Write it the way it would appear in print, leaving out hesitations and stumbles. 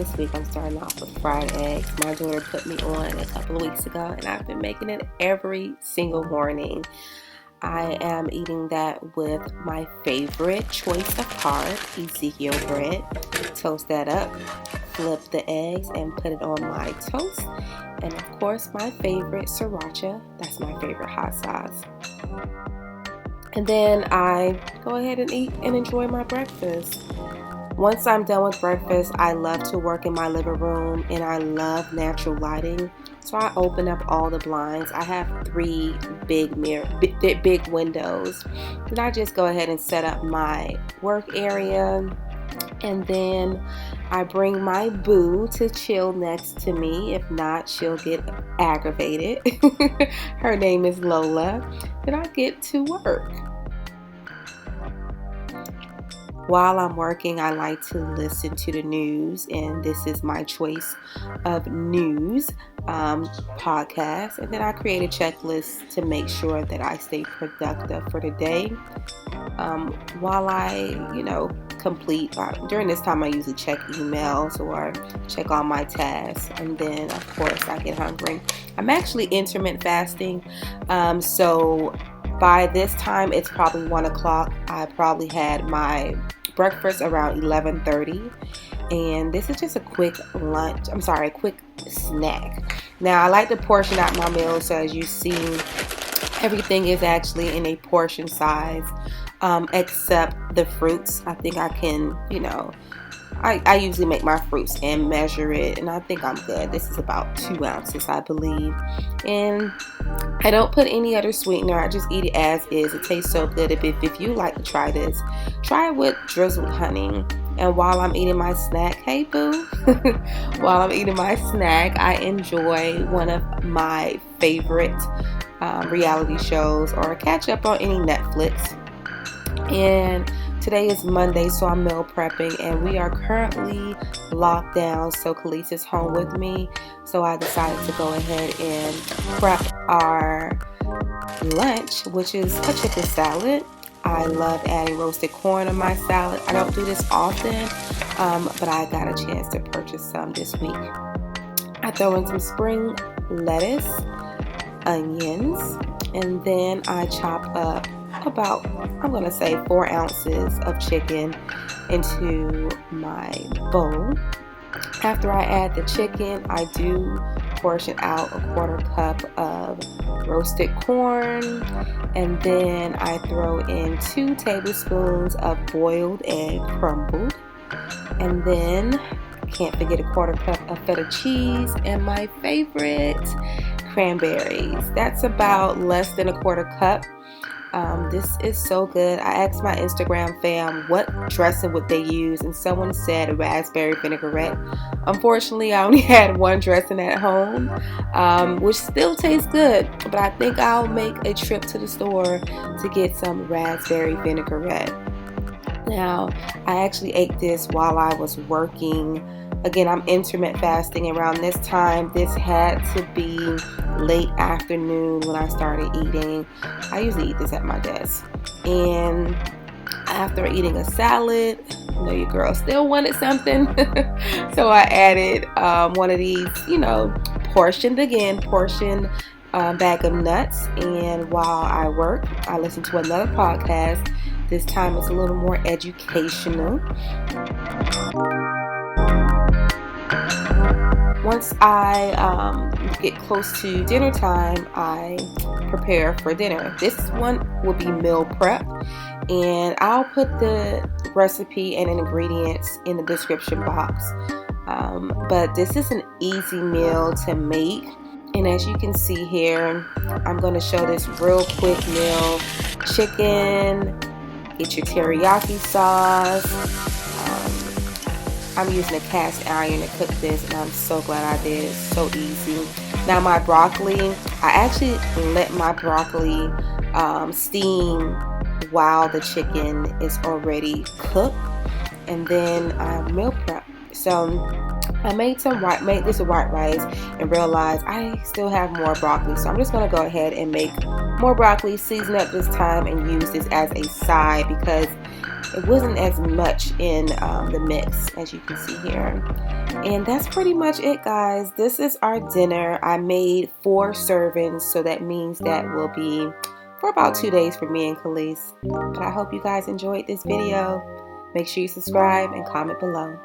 this week I'm starting off with fried eggs. My daughter put me on a couple of weeks ago, and I've been making it every single morning. I am eating that with my favorite choice of carb, Ezekiel bread. Toast that up, flip the eggs, and put it on my toast. And of course, my favorite sriracha. That's my favorite hot sauce. And then I go ahead and eat and enjoy my breakfast. Once I'm done with breakfast, I love to work in my living room, and I love natural lighting. So I open up all the blinds. I have 3 big windows. Then I just go ahead and set up my work area. And then I bring my boo to chill next to me. If not, she'll get aggravated. Her name is Lola. Then I get to work. While I'm working, I like to listen to the news, and this is my choice of news podcast. And then I create a checklist to make sure that I stay productive for the day. While I, complete, during this time I usually check emails or check all my tasks, and then of course I get hungry. I'm actually intermittent fasting, so by this time it's probably 1 o'clock. I probably had my breakfast around 11:30, and this is just a quick snack. Now I like to portion out my meals, so as you see, everything is actually in a portion size, except the fruits. I think I can, I usually make my fruits and measure it, and I think I'm good. This is about 2 ounces, I believe. And I don't put any other sweetener. I just eat it as is. It tastes so good. If you like to try this, try it with drizzled honey. And while I'm eating my snack, hey boo, while I'm eating my snack, I enjoy one of my favorite reality shows, or catch up on any Netflix. And today is Monday, so I'm meal prepping, and we are currently locked down, so Khalees is home with me. So I decided to go ahead and prep our lunch, which is a chicken salad. I love adding roasted corn on my salad. I don't do this often, but I got a chance to purchase some this week. I throw in some spring lettuce, onions, and then I chop up about, I'm going to say 4 ounces of chicken into my bowl. After I add the chicken, I do portion out a 1/4 cup of roasted corn, and then I throw in 2 tablespoons of boiled egg crumbled, and then can't forget a 1/4 cup of feta cheese, and my favorite, cranberries. That's about less than a 1/4 cup. This is so good. I asked my Instagram fam what dressing would they use, and someone said raspberry vinaigrette. Unfortunately, I only had 1 dressing at home, which still tastes good, but I think I'll make a trip to the store to get some raspberry vinaigrette. Now, I actually ate this while I was working. Again, I'm intermittent fasting. Around this time, this had to be late afternoon when I started eating. I usually eat this at my desk. And after eating a salad, your girl still wanted something. So I added one of these, portioned bag of nuts. And while I work, I listen to another podcast. This time it's a little more educational. Once I get close to dinner time, I prepare for dinner. This one will be meal prep, and I'll put the recipe and ingredients in the description box. But this is an easy meal to make, and as you can see here, I'm going to show this real quick meal. Chicken, get your teriyaki sauce. I'm using a cast iron to cook this, and I'm so glad I did. It's so easy. Now my broccoli, I actually let my broccoli steam while the chicken is already cooked, and then I meal prep. So I made this white rice and realized I still have more broccoli, so I'm just going to go ahead and make more broccoli, season up this time, and use this as a side because it wasn't as much in the mix, as you can see here. And that's pretty much it, guys. This is our dinner. I made 4 servings, so that means that will be for about 2 days for me and Khalees. But I hope you guys enjoyed this video. Make sure you subscribe and comment below.